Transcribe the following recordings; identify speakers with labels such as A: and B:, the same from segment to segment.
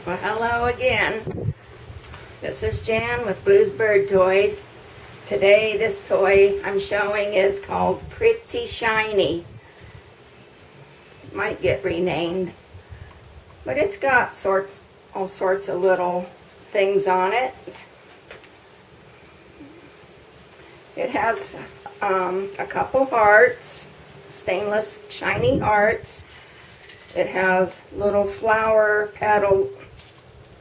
A: Well, hello again. This is Jan with Blues Bird Toys. Today, this toy I'm showing is called Pretty Shiny. It might get renamed, but it's got all sorts of little things on it. It has a couple hearts, stainless shiny hearts. It has little flower petal,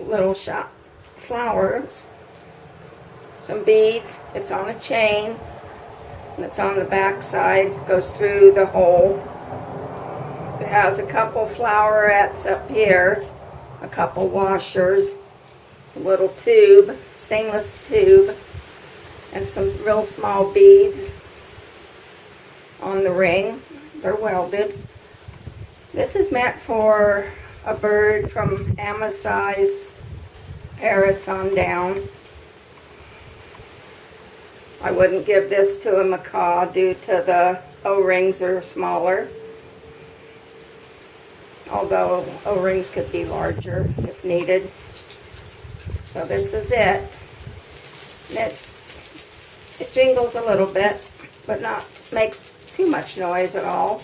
A: little shop flowers, some beads. It's on a chain, and it's on the back side, goes through the hole. It has a couple flowerettes up here, a couple washers, a little tube, stainless tube, and some real small beads on the ring. They're welded. This is meant for a bird from Amazon's parrots on down. I wouldn't give this to a macaw due to the O-rings are smaller, although O-rings could be larger if needed. So this is it. It jingles a little bit, but not makes too much noise at all.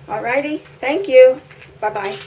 A: Alrighty, thank you. Bye-bye.